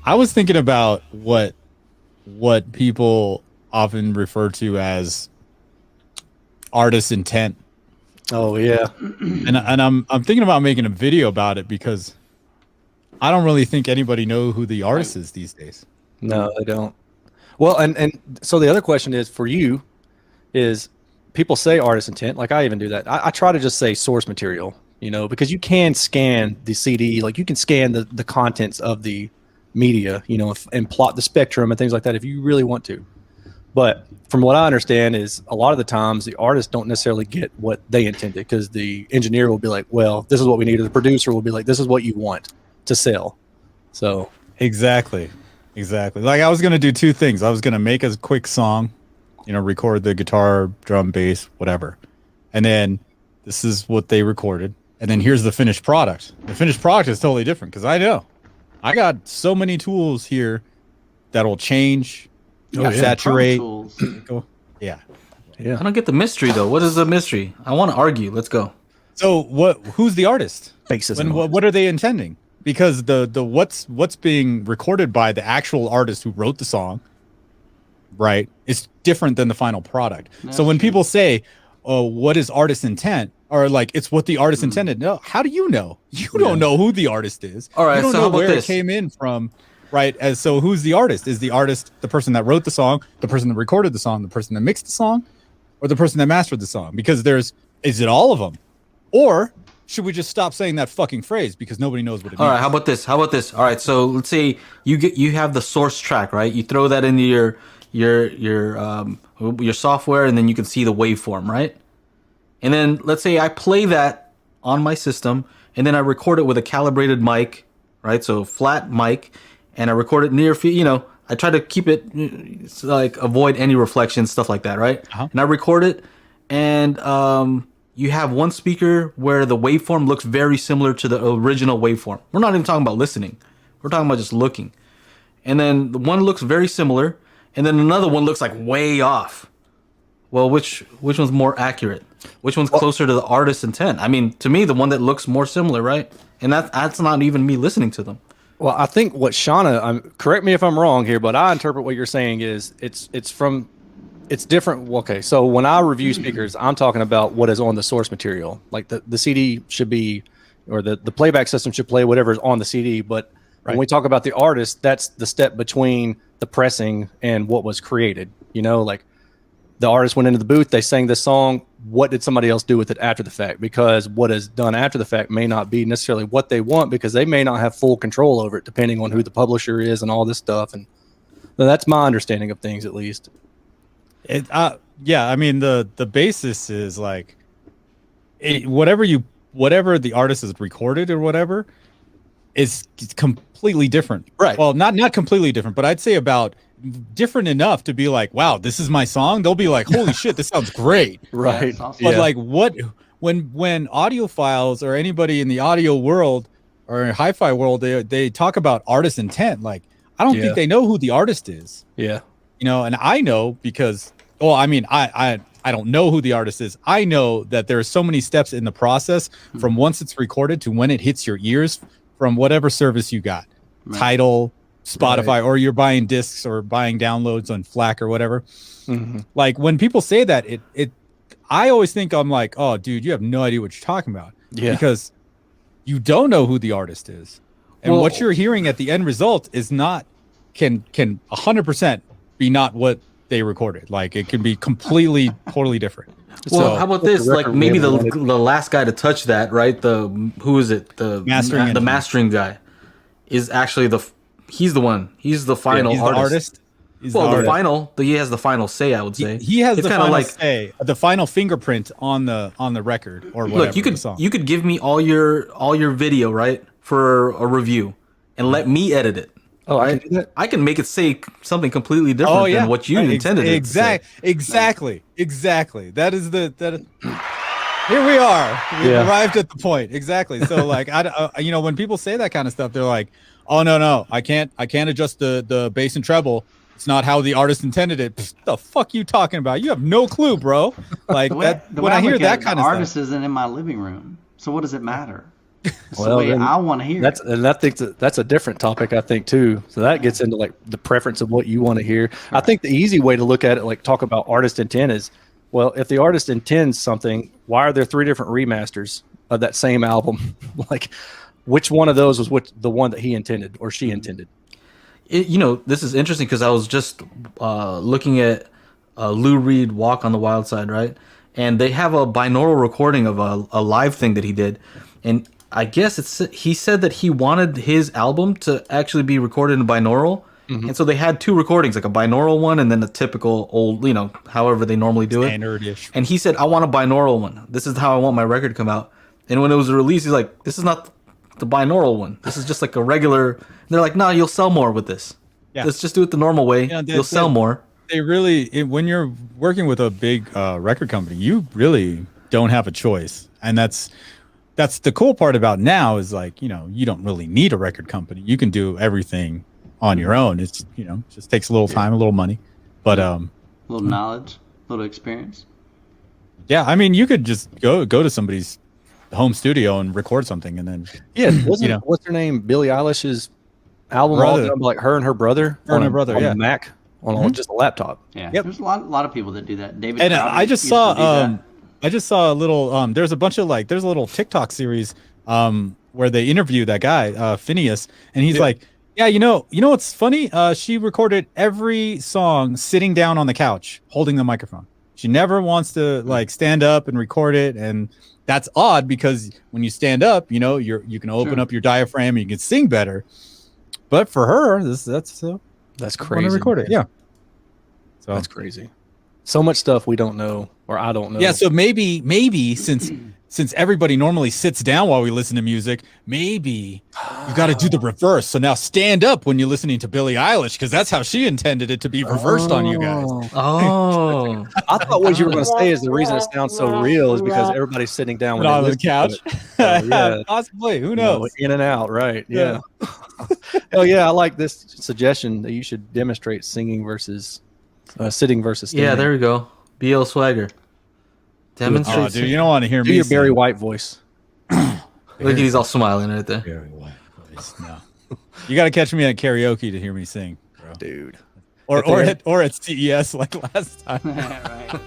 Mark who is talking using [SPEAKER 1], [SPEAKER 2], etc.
[SPEAKER 1] I was thinking about what people often refer to as artist intent.
[SPEAKER 2] Oh yeah.
[SPEAKER 1] And I'm thinking about making a video about it because I don't really think anybody know who the artist is these days.
[SPEAKER 2] No, they don't. Well, and so the other question is for you is people say artist intent. Like I even do that. I try to just say source material, because you can scan the CD, like you can scan the contents of the media, and plot the spectrum and things like that if you really want to. But from what I understand is a lot of the times the artists don't necessarily get what they intended because the engineer will be like, well, this is what we need. Or the producer will be like, this is what you want to sell. So
[SPEAKER 1] Exactly. Like I was going to do two things. I was going to make a quick song, record the guitar, drum, bass, whatever. And then this is what they recorded. And then here's the finished product. The finished product is totally different because I know I got so many tools here that'll change, saturate. Yeah.
[SPEAKER 3] I don't get the mystery though. What is the mystery? I want to argue. Let's go.
[SPEAKER 1] So who's the artist?
[SPEAKER 2] basis.
[SPEAKER 1] What are they intending? Because the what's being recorded by the actual artist who wrote the song, right, is different than the final product. So when people say, "Oh, what is artist intent?" or like it's what the artist intended, no, how do you know? You don't know who the artist is.
[SPEAKER 3] All right,
[SPEAKER 1] you don't
[SPEAKER 3] so
[SPEAKER 1] know
[SPEAKER 3] how about
[SPEAKER 1] where
[SPEAKER 3] this?
[SPEAKER 1] it came in from, right? As so, who's the artist? Is the artist the person that wrote the song, the person that recorded the song, the person that mixed the song, or the person that mastered the song? Because is it all of them, or should we just stop saying that fucking phrase because nobody knows what it means?
[SPEAKER 3] All right, how about this? All right, so let's say you have the source track, right? You throw that into your software, and then you can see the waveform, right? And then let's say I play that on my system, and then I record it with a calibrated mic, right? So flat mic, and I record it near, I try to keep it like avoid any reflections, stuff like that, right? And I record it, and you have one speaker where the waveform looks very similar to the original waveform. We're not even talking about listening. We're talking about just looking. And then the one looks very similar, and then another one looks like way off. Well, which one's more accurate? Which one's closer to the artist's intent? I mean, to me, the one that looks more similar, right? And that's not even me listening to them.
[SPEAKER 2] Well, I think what Shauna, correct me if I'm wrong here, but I interpret what you're saying is it's different. Okay, so when I review speakers, I'm talking about what is on the source material. Like the CD should be, or the playback system should play whatever is on the CD. But when we talk about the artist, that's the step between the pressing and what was created. Like the artist went into the booth, they sang this song. What did somebody else do with it after the fact? Because what is done after the fact may not be necessarily what they want because they may not have full control over it, depending on who the publisher is and all this stuff. And that's my understanding of things, at least.
[SPEAKER 1] Yeah, I mean the basis is like whatever the artist has recorded or whatever is completely different.
[SPEAKER 2] Right.
[SPEAKER 1] Well, not completely different, but I'd say about different enough to be like, wow, this is my song. They'll be like, holy shit, this sounds great.
[SPEAKER 2] Right.
[SPEAKER 1] But like when audiophiles or anybody in the audio world or hi-fi world, they talk about artist intent, like I don't think they know who the artist is.
[SPEAKER 2] Yeah.
[SPEAKER 1] And I know because, well, I mean, I don't know who the artist is. I know that there are so many steps in the process from once it's recorded to when it hits your ears from whatever service you got, Tidal, Spotify, or you're buying discs or buying downloads on FLAC or whatever. Like when people say that, I always think I'm like, oh, dude, you have no idea what you're talking about.
[SPEAKER 2] Yeah.
[SPEAKER 1] Because you don't know who the artist is. And what you're hearing at the end result is not, can 100% be not what they recorded. Like it can be completely, totally different.
[SPEAKER 3] Well, how about this? Like maybe the last guy to touch that, right? Who is it? The mastering guy is actually he's the one. He's the final artist. He has the final say, I would say.
[SPEAKER 1] He has the final say, the final fingerprint on the record or whatever.
[SPEAKER 3] Look, you could give me all your video, right, for a review and let me edit it.
[SPEAKER 2] Oh, I can do that?
[SPEAKER 3] I can make it say something completely different than what you intended it to say.
[SPEAKER 1] Exactly. That is here we are. We've arrived at the point. Exactly. So like when people say that kind of stuff, they're like, oh no, I can't adjust the bass and treble. It's not how the artist intended it. Pfft, the fuck you talking about? You have no clue, bro. Like when I hear that kind of stuff.
[SPEAKER 4] The artist isn't in my living room. So what does it matter? That's the way
[SPEAKER 2] then
[SPEAKER 4] I want to hear.
[SPEAKER 2] I think that's a different topic, I think, too. So that gets into like the preference of what you want to hear. I think the easy way to look at it, like talk about artist intent, is, well, if the artist intends something, why are there 3 different remasters of that same album? Like, which one of those was the one that he intended or she intended?
[SPEAKER 3] This is interesting because I was just looking at Lou Reed "Walk on the Wild Side," right? And they have a binaural recording of a live thing that he did, and I guess he said that he wanted his album to actually be recorded in binaural, and so they had 2 recordings, like a binaural one and then a typical old, however they normally do it.
[SPEAKER 1] Standard-ish.
[SPEAKER 3] And he said, "I want a binaural one. This is how I want my record to come out." And when it was released, he's like, "This is not the binaural one. This is just like a regular." And they're like, "No, you'll sell more with this.
[SPEAKER 1] Yeah.
[SPEAKER 3] Let's just do it the normal way. You'll sell more."
[SPEAKER 1] They really, when you're working with a big record company, you really don't have a choice, and that's the cool part about now is, like, you don't really need a record company. You can do everything on your own. It's just takes a little time, a little money, but
[SPEAKER 4] a little knowledge, a little experience.
[SPEAKER 1] Yeah, I mean, you could just go to somebody's home studio and record something, and then
[SPEAKER 2] wasn't what's her name, Billie Eilish's album all done by, like, her and her brother on a Mac on just a laptop.
[SPEAKER 4] Yeah,
[SPEAKER 1] Yep.
[SPEAKER 4] There's a lot of people that do that. David
[SPEAKER 1] and
[SPEAKER 4] Crowder
[SPEAKER 1] I just
[SPEAKER 4] used to do that.
[SPEAKER 1] saw a little there's a bunch of, like, there's a little TikTok series where they interview that guy Phineas, and he's like, yeah, you know what's funny, she recorded every song sitting down on the couch holding the microphone. She never wants to, like, stand up and record it, and that's odd because when you stand up, you can open up your diaphragm and you can sing better. But for her, that's
[SPEAKER 2] crazy.
[SPEAKER 1] Record it. Yeah. So
[SPEAKER 2] that's crazy. So much stuff we don't know, or I don't know.
[SPEAKER 1] Yeah, so maybe since everybody normally sits down while we listen to music, maybe you got to do the reverse. So now stand up when you're listening to Billie Eilish, because that's how she intended it to be reversed on you guys.
[SPEAKER 3] Oh,
[SPEAKER 2] I thought what you were going to say is the reason it sounds so real is because everybody's sitting down
[SPEAKER 1] on the couch.
[SPEAKER 2] Yeah,
[SPEAKER 1] possibly. Who knows?
[SPEAKER 2] In and out, right? Yeah. Hell yeah, I like this suggestion that you should demonstrate singing versus sitting versus standing.
[SPEAKER 3] yeah, there we go. BL Swagger. Demonstrate.
[SPEAKER 1] Oh, dude, you don't want to hear
[SPEAKER 2] Do
[SPEAKER 1] me
[SPEAKER 2] your
[SPEAKER 1] sing.
[SPEAKER 2] Barry White voice.
[SPEAKER 3] Look, he's all smiling right there.
[SPEAKER 1] Barry White voice. No. You got to catch me at karaoke to hear me sing, bro.
[SPEAKER 2] Dude.
[SPEAKER 1] Or at CES like last time.
[SPEAKER 4] Right.